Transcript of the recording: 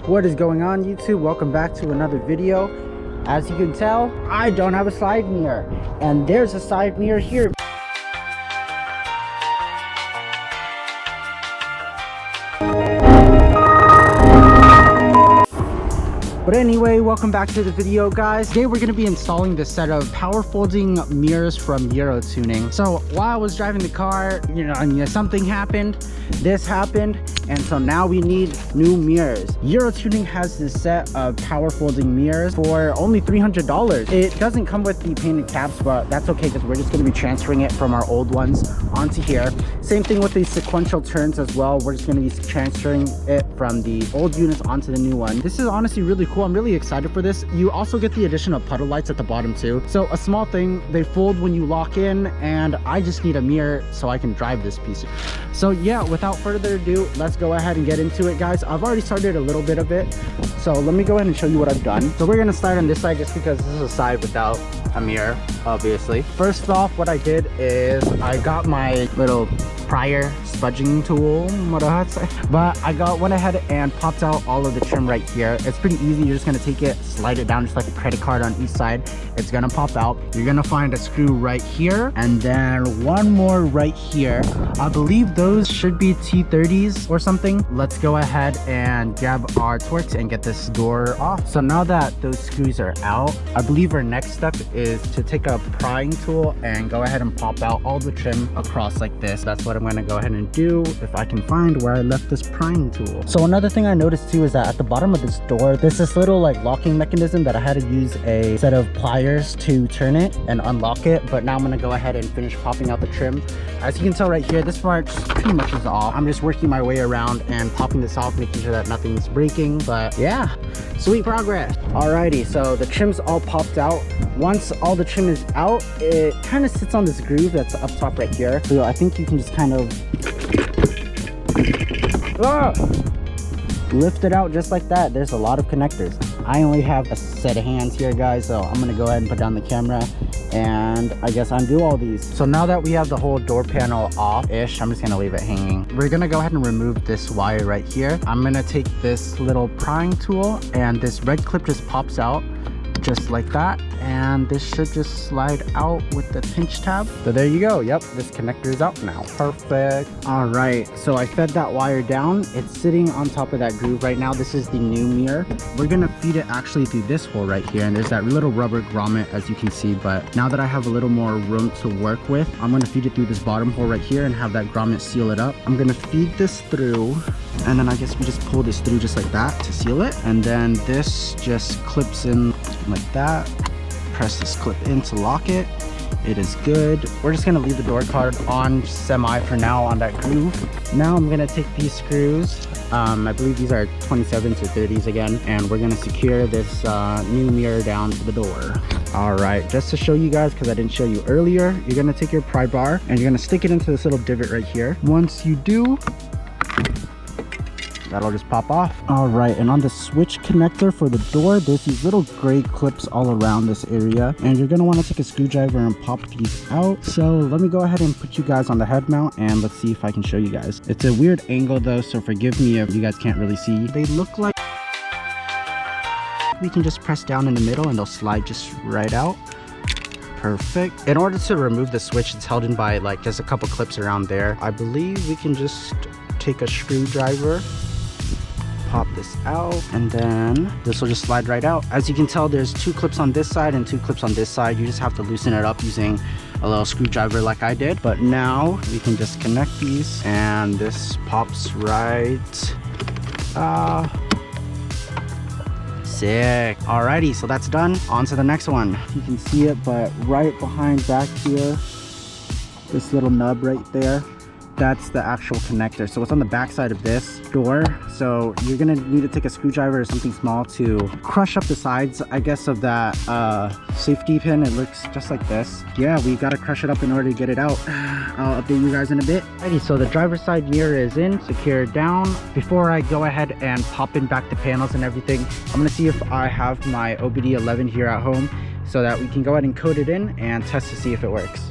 What is going on, YouTube? Welcome back to another video. As you can tell, I don't have a side mirror, and there's a side mirror here. But anyway, welcome back to the video, guys. Today we're going to be installing this set of power folding mirrors from UroTuning. So while I was driving the car, something happened, this happened, and so now we need new mirrors. UroTuning has this set of power folding mirrors for only $300. It doesn't come with the painted caps, but that's okay because we're just going to be transferring it from our old ones onto here. Same thing with these sequential turns as well. We're just going to be transferring it from the old units onto the new one. This is honestly really cool. I'm really excited for this. You also get the addition of puddle lights at the bottom too. So a small thing, they fold when you lock in, and I just need a mirror so I can drive this piece. So yeah, without further ado, let's go ahead and get into it, guys. I've already started a little bit of it, so let me go ahead and show you what I've done. So we're gonna start on this side just because this is a side without a mirror, obviously. First off, what I did is I got my little prior spudging tool, but I went ahead and popped out all of the trim right here. It's pretty easy. You're just gonna take it, slide it down just like a credit card on each side. It's gonna pop out. You're gonna find a screw right here, and then one more right here. I believe those should be T30s or something. Let's go ahead and grab our Torx and get this door off. So now that those screws are out, I believe our next step is to take a prying tool and go ahead and pop out all the trim across like this. That's what I'm gonna go ahead and do if I can find where I left this prying tool. So another thing I noticed too is that at the bottom of this door, there's this little like locking mechanism that I had to use a set of pliers to turn it and unlock it. But now I'm gonna go ahead and finish popping out the trim. As you can tell right here, this part pretty much is off. I'm just working my way around and popping this off, making sure that nothing's breaking. But yeah, sweet progress. Alrighty, so the trim's all popped out. Once all the trim is out, it kind of sits on this groove that's up top right here. So I think you can just kind of lift it out just like that. There's a lot of connectors. I only have a set of hands here, guys, so I'm gonna go ahead and put down the camera and I guess undo all these. So now that we have the whole door panel off-ish, I'm just gonna leave it hanging. We're gonna go ahead and remove this wire right here. I'm gonna take this little prying tool, and this red clip just pops out just like that, and this should just slide out with the pinch tab. So there you go. Yep, this connector is out now. Perfect. All right, so I fed that wire down. It's sitting on top of that groove right now. This is the new mirror. We're gonna feed it actually through this hole right here, and there's that little rubber grommet as you can see. But now that I have a little more room to work with, I'm gonna feed it through this bottom hole right here and have that grommet seal it up. I'm gonna feed this through, and then I guess we just pull this through just like that to seal it, and then this just clips in like that. Press this clip in to lock it. It is good. We're just gonna leave the door card on semi for now on that groove. Now I'm gonna take these screws. I believe these are 27s or 30s again, and we're gonna secure this new mirror down to the door. All right, just to show you guys, because I didn't show you earlier, you're gonna take your pry bar and you're gonna stick it into this little divot right here. Once you do, that'll just pop off. All right, and on the switch connector for the door, there's these little gray clips all around this area, and you're gonna want to take a screwdriver and pop these out. So let me go ahead and put you guys on the head mount, and let's see if I can show you guys. It's a weird angle though, so forgive me if you guys can't really see. They look like we can just press down in the middle and they'll slide just right out. Perfect. In order to remove the switch, it's held in by like just a couple clips around there. I believe we can just take a screwdriver, pop this out, and then this will just slide right out. As you can tell, there's two clips on this side and two clips on this side. You just have to loosen it up using a little screwdriver like I did. But now we can just connect these, and this pops right. Sick. Alrighty, so that's done. On to the next one. You can see it, but right behind back here, this little nub right there, that's the actual connector. So it's on the back side of this door. So you're gonna need to take a screwdriver or something small to crush up the sides, I guess, of that safety pin. It looks just like this. Yeah, we gotta crush it up in order to get it out. I'll update you guys in a bit. Alrighty, so the driver's side mirror is in, secured down. Before I go ahead and pop in back the panels and everything, I'm gonna see if I have my OBD11 here at home so that we can go ahead and code it in and test to see if it works.